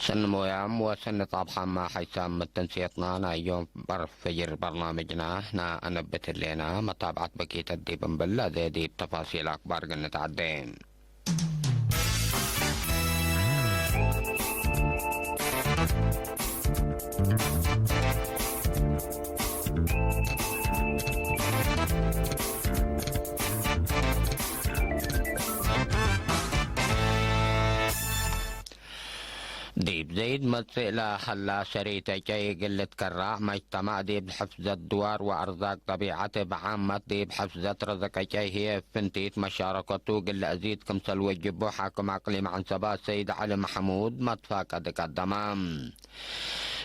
سن مويام وسن طابحا ما حيثم التنسيطنا يوم فجر برنامجنا نا أنبت لنا متابعة بكيت الديب بلا دي بتفاصيل أكبر قلنا تعدين. ديب زيد متسئلة حلا شريطة كي قلة كراع مجتمع ديب حفظ الدوار وأرزاق طبيعته بعامة ديب حفظ رزق كي هي فنتيت مشاركته قل أزيد كمسل وجبه حاكم أقليم عن سبا سيد علي محمود متفاقد الدمام.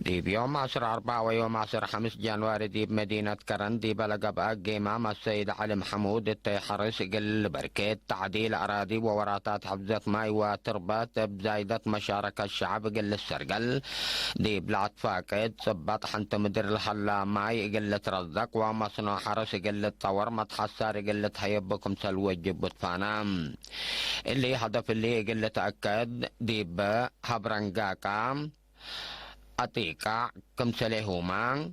ديب يوم 10/4 ويوم 10/5 جانواري ديب مدينة كرن ديب لقب قيمام السيد علي محمود التيحرس قل بركات تعديل أراضي ووراتات حفظة ماي وتربات بزايدة مشاركة الشعب قل السرقل ديب العطفاقد صبات حنت مدر الحلا ماي قل ترزق ومصنع حرس قل تطور متحسر قل تهيبكم سلوجب بطفانام اللي هدف اللي قل تأكد ديب هبرنقاكام أطيقا كمسلهما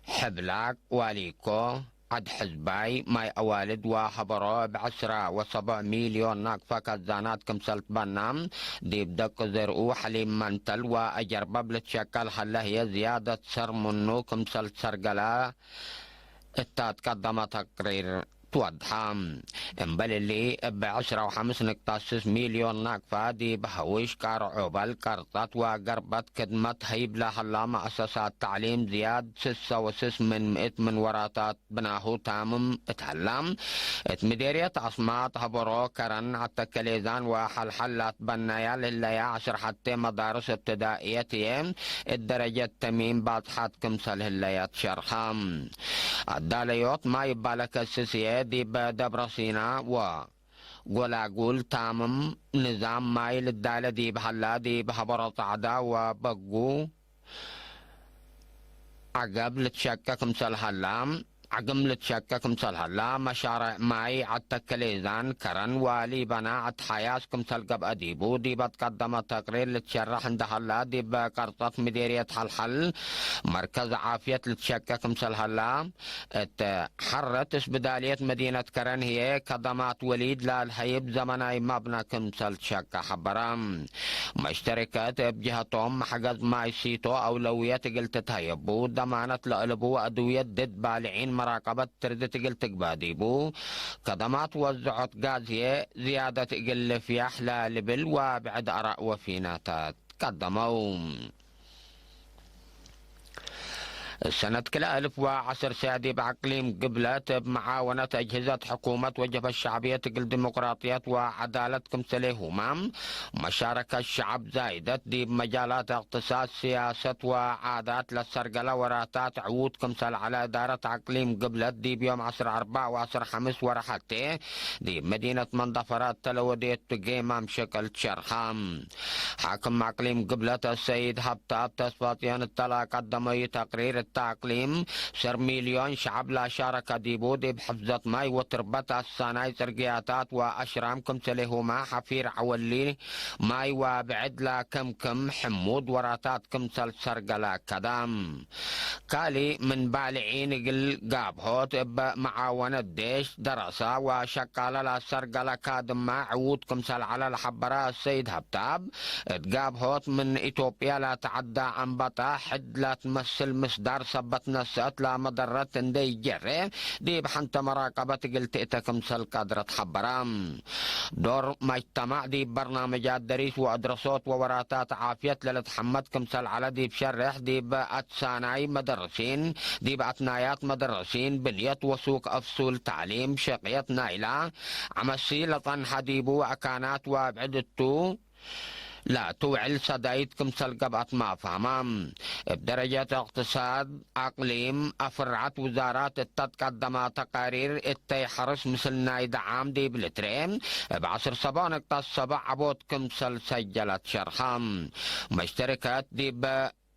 حبلاك واليكو عد حزباي ماي أوالد وحبرو ب10 مليون ناقفة كزانات كمسلت بنام ديب دق زرقو حليم منتل وأجربب لتشكل حله هي زيادة سر منو كمسلت سرقلا التقدم تقرير توضحام امبل اللي ب10.5 مليون ناقفة دي بهويش كار عبال كارطات وقربت كدمت هيب لها الله مؤسسات تعليم زياد 6 من 100 من وراتات بناهو تامم اتهلم مديرية عصمات هبرو كرن عتا كليزان وحلحلات بنايا للي 10 حتى مدارس ابتدائية الدرجة تميم بعد حد كمسل هليات شرخام الداليوت ما يبالك السيسية دي بدبر سينا وقول تامم نظام ماي للدالة دي بحلا دي بحبرة عدا وبقو عقب لتشكك مثل هلام عقم لتشكك مثل هلا مشارع ماي عالتكليزان كرن والي بنا عد حياس كمثل قب أديبو دي بتقدم تقرير لتشرح عند هلا دي بقرطة مديرية حلحل مركز عافية لتشكك مثل هلا اتحرت بدالية مدينة كرن هي كدمات وليد للحيب زمناي مبنى كمثل تشكك حبرام مشتركات بجهتهم حجز ماي سيتو أولوية قلت تهيبو ضمانة لقلبو أدوية ضد بالعين مراقبة تردت قلت قباديبو كدمات وزعت غازية زيادة قل في أحلى لبل وبعد أراء وفيناتات قدموا سنة كلا 1010 سادي بعقليم قبلت بمعاونة أجهزة حكومة وجب الشعبية تقل ديمقراطية وعدالة كمثلهما مشاركة الشعب زايدت دي بمجالات اقتصاد سياسة وعادات للسرقلة وراتات عود كمثل على إدارة عقليم قبلت دي بيوم 10/4 و10/5 ورحتي دي مدينة منظفرات تلوديت تقيمام شكل شرخام حاكم عقليم قبلت السيد هبتاب تسفاطيان التلا قدمي تقرير التأقليم 10 مليون شعب لا شارك ديبو دي بحفظة ماي وتربت الساناي سرقياتات وأشرام كمثلهما حفير عولي ماي وبعد لا كم حمود وراتات كمثل سرقلا كدام كالي من بالعين قل قابهوت بمعاونة ديش دراسة وشكال لا سرقلا كادم ما عود كمثل على الحبراء السيد هبتاب قابهوت من إثيوبيا لا تعدى عن بطا حد لا تمثل مصدر سبت نسات لا مضرة دي جري دي بحنت مراقبة قلت اتكم سل قادرة حبرام دور مجتمع دي برنامجات دريس وادرسوت ووراتات عافية للتحمد كمسل على دي بشرح دي بأتساناي مدرسين دي بأتنايات مدرسين بنيت وسوق أفصول تعليم شقية نايلة عمسي لطن حديبو أكانات وابعدتو لا توعل صدايتكم سلقبات ما فهمام بدرجة اقتصاد اقليم افرعت وزارات التقدم تقارير التيحرس مثل نايد عام دي بالترين ب10 نقطة 7 عبود كمسل سجلت شرخام مشتركات دي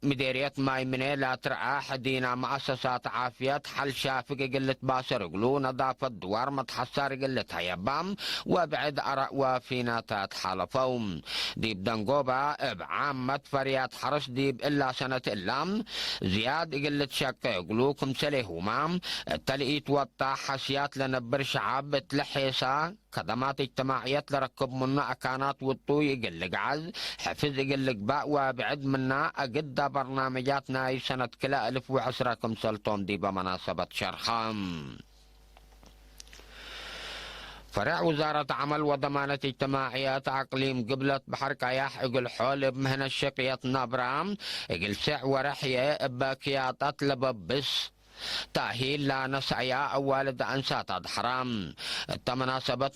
مديرية مايمنة لا ترعى حدينا مؤسسات عافية حل شافق قلت باسر قلو نظافة دوار متحسر قلت هيبام وبعد أرق وفيناتات حالفوم ديب دنقوبة بعامة فريات حرس ديب إلا سنة اللام زياد قلت شك قلوكم سليهما التلقيت وطا حسيات لنبر شعب تلحيسا خدمات اجتماعية لركب منا أكانات والطوي يقلق عز حفظ يقلق باء وبعد منا أقد برنامجاتنا سنة كلا 1010 كمسلتون دي بمناسبة شرخام. فرع وزارة عمل وضمانة اجتماعيات أقليم قبلت بحر كياح اقل حول بمهنة الشقية نابرام اقل سع ورحية باكياتات لببس تأهيل لا نسعيا والد أنسات حرام تمناسبة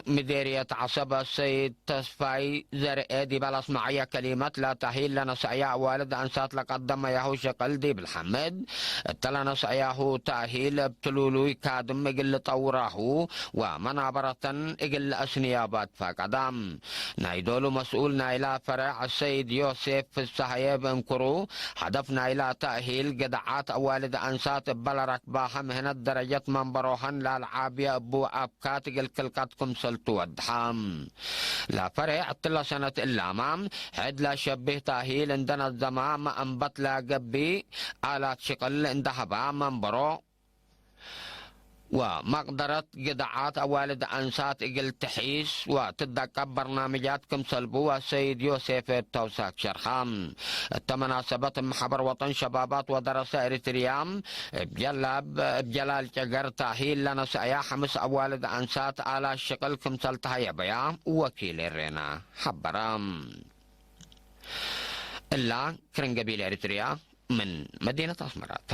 مديرية عصبة السيد تصفاي زرقادي بلاس معايا كلمة لا تأهيل لا نسعيا والد أنسات لقدم يهو شقل دي بالحمد تلا نسعياه تأهيل بتلولوي كادم اقل طوراه ومنابرة اقل أسنيابات فاقدام نايدولو مسؤول نايلا فرع السيد يوسف في السحيب انكرو هدفنا إلى تأهيل قدعات والد أنسات بلا ركباها مهنة درجة منبروهن للعابية أبو أبكات الكلكاتكم سلطو الدحام لا فرع طلا سنة الأمام حد لا شبه تأهيل عندنا الزمام أنبت لا قبي آلات شقل اندهبا منبرو ومقدرة قدعات والد أنسات إقل تحيس وتدقى برنامجاتكم سلبوا السيد يوسف التوساك شرخام التمناسبة محبر وطن شبابات ودراسة إريتريام بجلال جقر تأهيل لنا سأيا حمس أوالد أنسات على الشقل كمسل تهيا بيا وكيل الرينا حبرام إلا كرنقبيل إريتريا من مدينة أسمرات.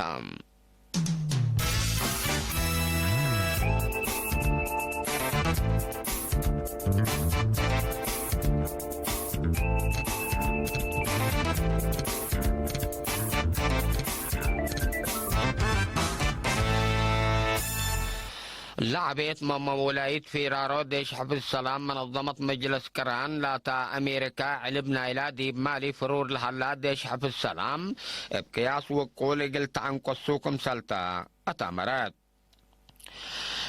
لعبت ماما ولاية فيرارو ديش حفظ السلام منظمة مجلس كران لاتا أمريكا علبنا إلى ديب مالي فرور الهلا ديش حفظ السلام بقياس وقول قلت عن قصوكم سلطة أتامرات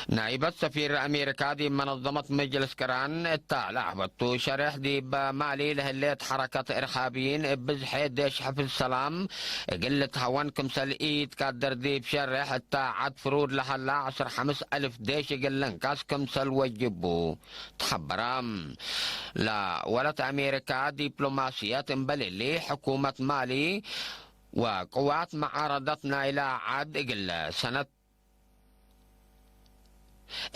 نائبة سفير أمريكا دي منظمة مجلس كران التالع بطو شرح دي بمالي لهليت حركة إرهابيين بزحي ديش حفظ السلام قلت هوان كمسل إيد كادر دي بشرح التاعد فرود لهلا 10,000 ديش قلن كاس كمسل وجبو تحبرام لا ولت أمريكا دبلوماسية بللي حكومة مالي وقوات معارضتنا إلى عاد قل سنة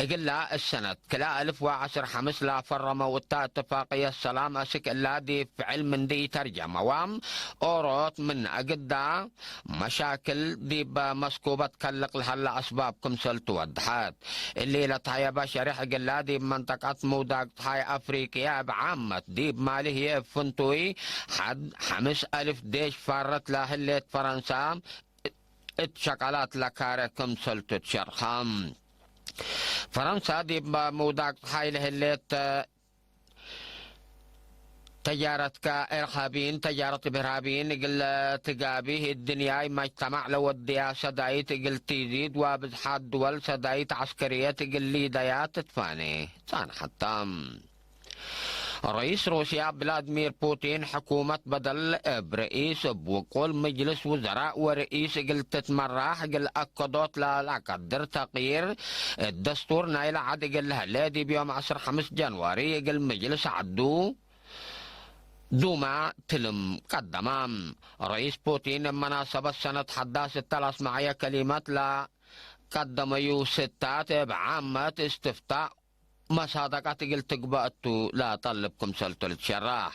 إقلا السنة كلا 1010 لا فرما وتا اتفاقية السلام أسك إلا دي فعل من دي ترجمة وام أوروت من أقدا مشاكل دي بمسكوبة كلق لهلا أسبابكم سلطو الدحات اللي لتهي بشريح إقلا دي بمنطقة موداق تهي أفريقيا بعامة دي بمالي هي فنتوي حد 5,000 ديش فارت لهليت فرنسا اتشكلات لكاركم سلطو تشرخام فرنسا دي بموداق هاي لهليت تجارة كإرهابيين تجارة بإرهابيين قل تقابيه الدنيا مجتمع لو الدياسة دايت قل تزيد وبزحات دول سدايت عسكرية قل ليدايات تفاني كان حتى رئيس روسيا فلاديمير بوتين حكومة بدل برئيس بوقول مجلس وزراء ورئيس قل تتمرح قل أكدوت لا قدر تغيير الدستور نايل عد قل هلادي بيوم 5 جنواري قل مجلس عدو دوما تلم قدمام رئيس بوتين مناسبة سنة حداث الثلاث معي كلمات لا قدم ستات بعامة استفتاء مصادقات قلت قبأتو لا طلبكم سلطة الشراح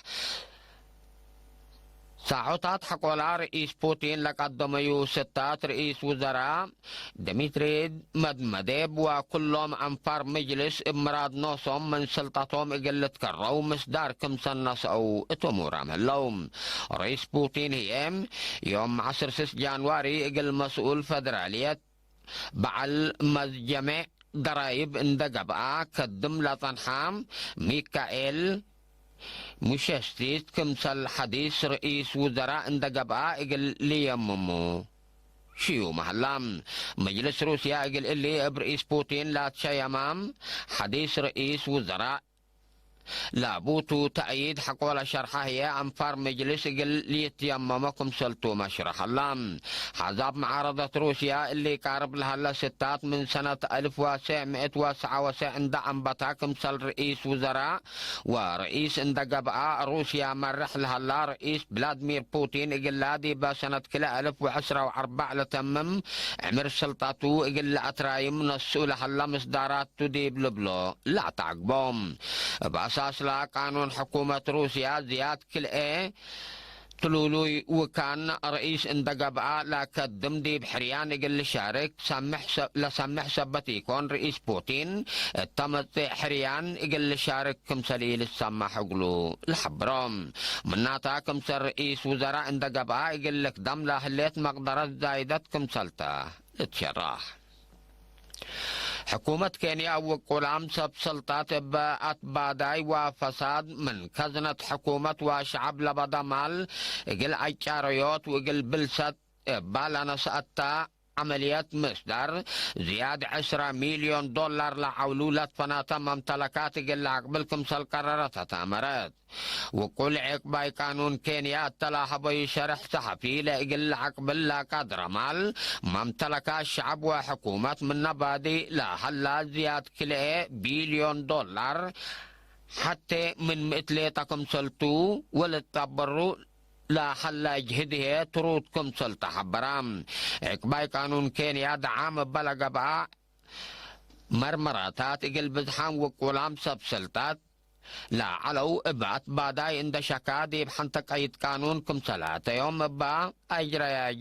ساعتات حقولا رئيس بوتين لقدم ستات رئيس وزراء ديمتري مدمديب وكلهم أنفار مجلس إمراد نوصهم من سلطتهم إقلت كرو مصداركم سنس أو اتمورام اللوم رئيس بوتين هي يوم 10 جانواري إقل مسؤول فدرالية بعل مجمع ضرائب اندقبا كدم لطنحام ميكائيل مشاشتيت كمثل حديث رئيس وزراء اندقباء اقل ليممو شيو محلام مجلس روسيا اقل اللي برئيس بوتين لا تشي امام حديث رئيس وزراء لابوتو تأييد حقولا شرحه هي أنفار مجلس قل ليتيممكم سلطو مشرح اللام حزاب معارضة روسيا اللي قارب لها ستات من سنة 1999 عند أنبتاكم سل رئيس وزراء ورئيس اندقباء روسيا مرح لها رئيس فلاديمير بوتين قل لادي بسنة كلا 1014 لتمم عمر سلطاتو قل أترايم نسو لها مصدارات تديب لبلو لا تعقبهم بأساس لا قانون حكومة روسيا زياد كل تلولوي وكان رئيس اندقباء لا كدم دي بحريان يقل شارك لسمح سبت يكون رئيس بوتين تمت حريان يقل شارك كمسليل السمح يقولوا الحبرام مناتا كمسل رئيس وزراء اندقباء يقل لك دم لاهليت مقدرة زايدت كمسلتا اتشراح حكومة كينيا وقلام سب سلطات باداي وفساد من كزنة حكومة وشعب لبدا مال اقل ايشاريوت واقل بلسات بالانا سأتا عمليات مصدر زيادة 10 مليون دولار لعولولة فناتا ممتلكات اقل عقبلكم سل قرارات تامرات وكل عقباي قانون كينيا تلاحظ شرح صحفي لإقل عقبل لا قدر مال ممتلكات الشعب وحكومة من نبادي لا هلا زيادة كله بليون دولار حتى من مثليتكم سلطو ولتبرو لا حلا جهده تروتكم سلطة حبرام عقباي قانون كينيا دعام بلغ بقى مرمراتات اقل بزحام وقولام سب سلطات لا علو ابعت باداي عند شكادي بحنتك ايد قانون كم سلاة يوم با اجرى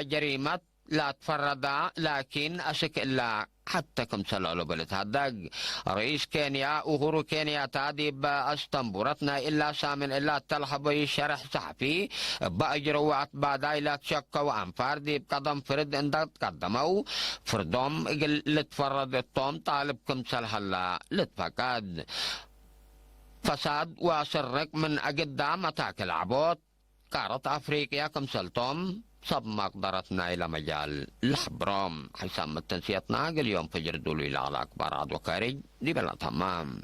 جريمة لا تفردا لكن اشك الا حتى كم سلالو بلت هدق رئيس كينيا أوهورو كينيا تادي باستنبورتنا إلا سامن إلا تلحبي شرح صحفي بأجروا أتباداي لا تشكا وأنفار دي بقدم فرد اندت قدموا فردوم لتفرد التوم طالب كم سلحلا لتفكاد فساد واسرق من أقدام تاكل عبوت قارة أفريقيا كم سلتوم صب مقدرتنا إلى مجال الحبرام حسام التنسيتنا اليوم فجر دولي على أكبر عدو كارج دي بلا تمام